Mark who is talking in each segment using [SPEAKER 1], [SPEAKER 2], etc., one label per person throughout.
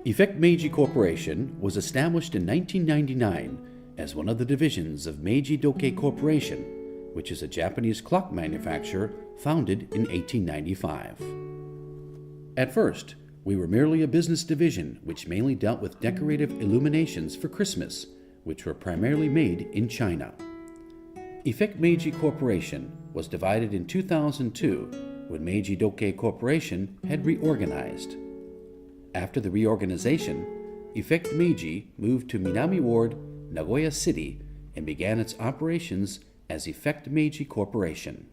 [SPEAKER 1] EFFECT MEIJI Corporation was established in 1999 as one of the divisions of Meiji Corporation, which is a Japanese clock manufacturer founded in 1895. At first, we were merely a business division which mainly dealt with decorative illuminations for Christmas, which were primarily made in China. EFFECT MEIJI Corporation was divided in 2002 when Meiji Corporation had reorganized. After the reorganization, EFFECT MEIJI moved to Minami Ward, Nagoya City, and began its operations as EFFECT MEIJI Corporation.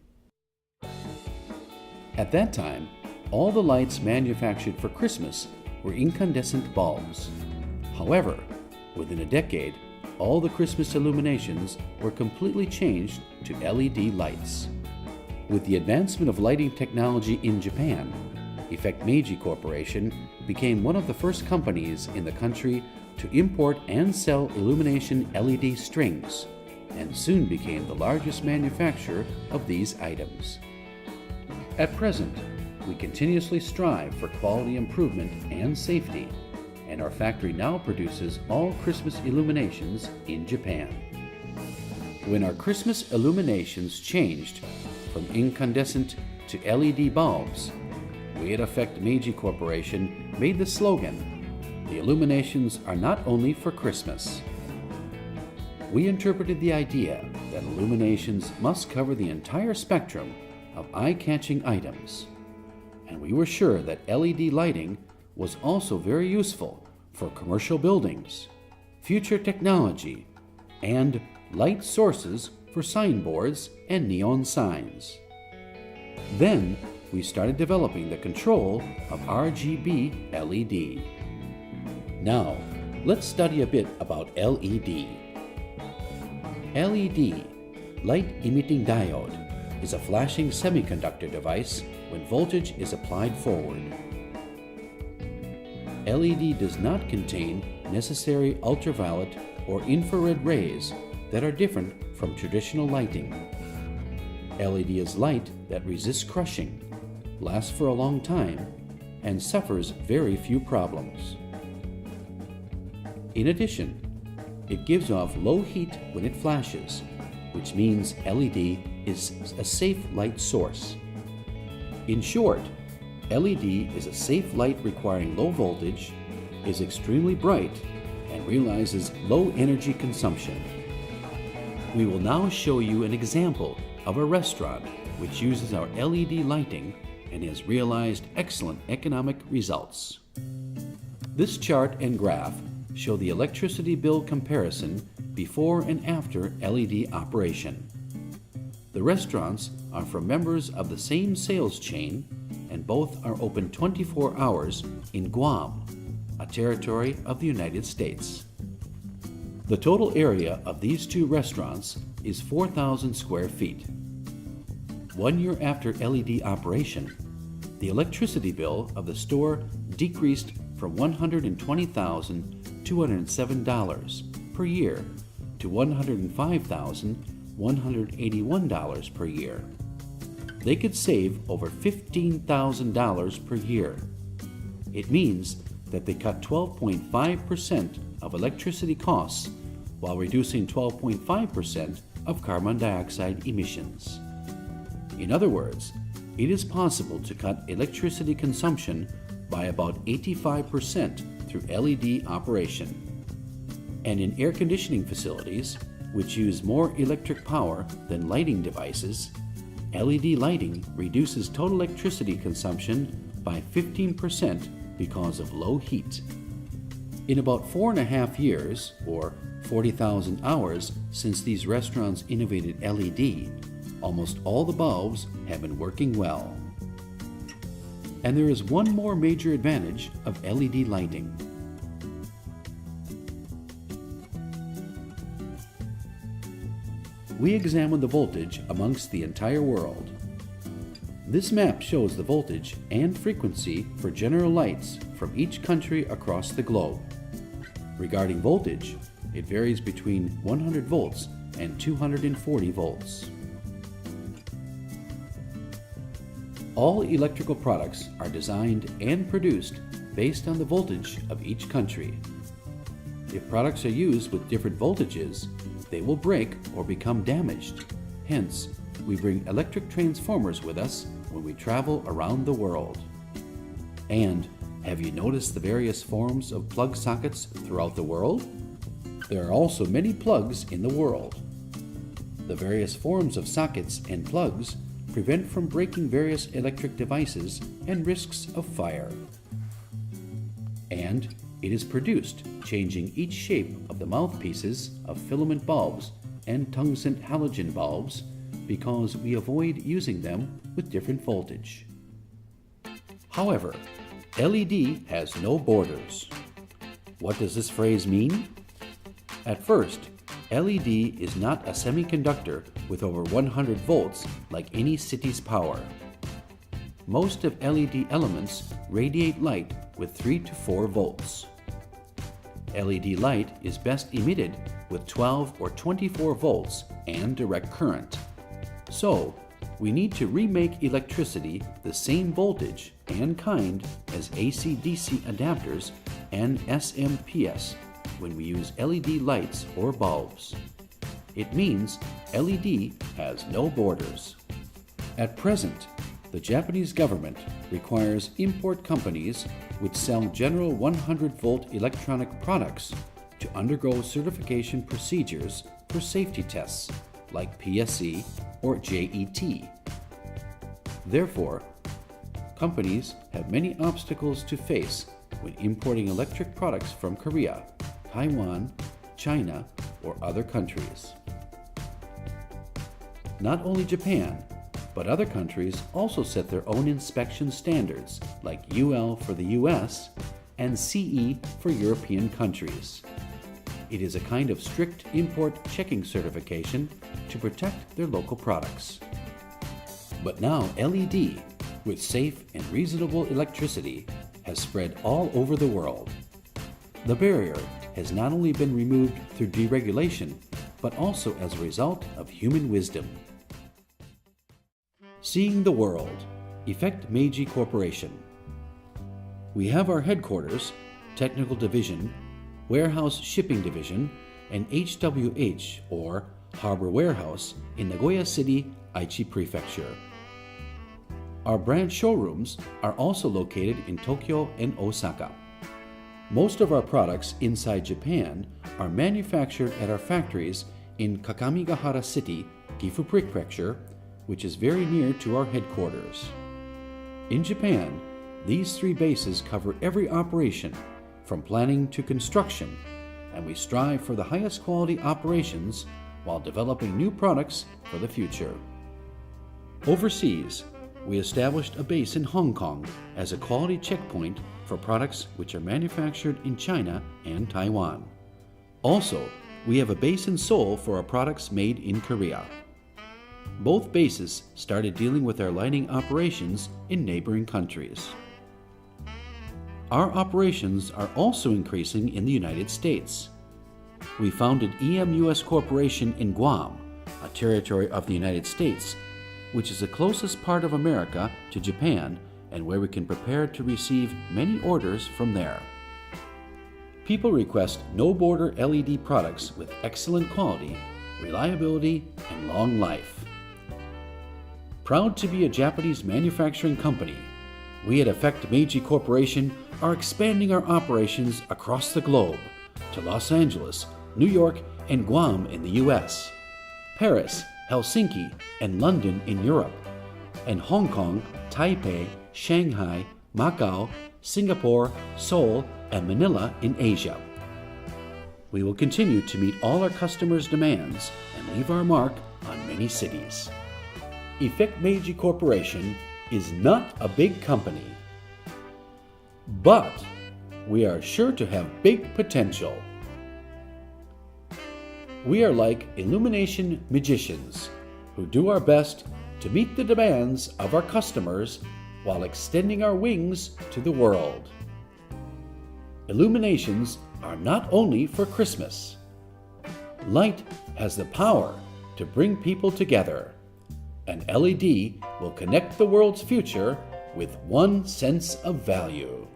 [SPEAKER 1] At that time, all the lights manufactured for Christmas were incandescent bulbs. However, within a decade, all the Christmas illuminations were completely changed to LED lights. With the advancement of lighting technology in Japan, EFFECT MEIJI Corporation became one of the first companies in the country to import and sell illumination LED strings, and soon became the largest manufacturer of these items. At present, we continuously strive for quality improvement and safety, and our factory now produces all Christmas illuminations in Japan. When our Christmas illuminations changed from incandescent to LED bulbs, we at EFFECT MEIJI Corporation made the slogan, "The illuminations are not only for Christmas." We interpreted the idea that illuminations must cover the entire spectrum of eye-catching items, and we were sure that LED lighting was also very useful for commercial buildings, future technology, and light sources for signboards and neon signs. Then, we started developing the control of RGB LED. Now, let's study a bit about LED. LED, light emitting diode, is a flashing semiconductor device when voltage is applied forward. LED does not contain necessary ultraviolet or infrared rays that are different from traditional lighting. LED is light that resists crushing, lasts for a long time, and suffers very few problems. In addition, it gives off low heat when it flashes, which means LED is a safe light source. In short, LED is a safe light requiring low voltage, is extremely bright, and realizes low energy consumption. We will now show you an example of a restaurant which uses our LED lighting and has realized excellent economic results. This chart and graph show the electricity bill comparison before and after LED operation. The restaurants are from members of the same sales chain, and both are open 24 hours in Guam, a territory of the United States. The total area of these two restaurants is 4,000 square feet. 1 year after LED operation, the electricity bill of the store decreased from $120,207 per year to $105,181 per year. They could save over $15,000 per year. It means that they cut 12.5% of electricity costs while reducing 12.5% of carbon dioxide emissions. In other words, it is possible to cut electricity consumption by about 85% through LED operation. And in air conditioning facilities, which use more electric power than lighting devices, LED lighting reduces total electricity consumption by 15% because of low heat. In about 4.5 years, or 40,000 hours since these restaurants innovated LED, almost all the bulbs have been working well. And there is one more major advantage of LED lighting. We examined the voltage amongst the entire world. This map shows the voltage and frequency for general lights from each country across the globe. Regarding voltage, it varies between 100 volts and 240 volts. All electrical products are designed and produced based on the voltage of each country. If products are used with different voltages, they will break or become damaged. Hence, we bring electric transformers with us when we travel around the world. And have you noticed the various forms of plug sockets throughout the world? There are also many plugs in the world. The various forms of sockets and plugs prevent from breaking various electric devices and risks of fire. And it is produced, changing each shape of the mouthpieces of filament bulbs and tungsten halogen bulbs because we avoid using them with different voltage. However, LED has no borders. What does this phrase mean? At first, LED is not a semiconductor with over 100 volts like any city's power. Most of LED elements radiate light with 3 to 4 volts. LED light is best emitted with 12 or 24 volts and direct current. So, we need to remake electricity the same voltage and kind as AC-DC adapters and SMPS when we use LED lights or bulbs. It means LED has no borders. At present, the Japanese government requires import companies which sell general 100-volt electronic products to undergo certification procedures for safety tests like PSC or JET. Therefore, companies have many obstacles to face when importing electric products from Korea, Taiwan, China, or other countries. Not only Japan, but other countries also set their own inspection standards like UL for the US and CE for European countries. It is a kind of strict import checking certification to protect their local products. But now LED, with safe and reasonable electricity, has spread all over the world. The barrier has not only been removed through deregulation, but also as a result of human wisdom. Seeing the world, EFFECT MEIJI Corporation. We have our headquarters, Technical Division, Warehouse Shipping Division, and HWH, or Harbor Warehouse, in Nagoya City, Aichi Prefecture. Our branch showrooms are also located in Tokyo and Osaka. Most of our products inside Japan are manufactured at our factories in Kakamigahara City, Gifu Prefecture, which is very near to our headquarters. In Japan, these 3 bases cover every operation, from planning to construction, and we strive for the highest quality operations while developing new products for the future. Overseas, we established a base in Hong Kong as a quality checkpoint for products which are manufactured in China and Taiwan. Also, we have a base in Seoul for our products made in Korea. Both bases started dealing with our lighting operations in neighboring countries. Our operations are also increasing in the United States. We founded EMUS Corporation in Guam, a territory of the United States, which is the closest part of America to Japan and where we can prepare to receive many orders from there. People request no-border LED products with excellent quality, reliability, and long life. Proud to be a Japanese manufacturing company, we at EFFECT MEIJI Corporation are expanding our operations across the globe to Los Angeles, New York, and Guam in the US, Paris, Helsinki, and London in Europe, and Hong Kong, Taipei, Shanghai, Macau, Singapore, Seoul, and Manila in Asia. We will continue to meet all our customers' demands and leave our mark on many cities. EFFECT MEIJI Corporation is not a big company, but we are sure to have big potential. We are like illumination magicians who do our best to meet the demands of our customers while extending our wings to the world. Illuminations are not only for Christmas. Light has the power to bring people together. An LED will connect the world's future with one sense of value.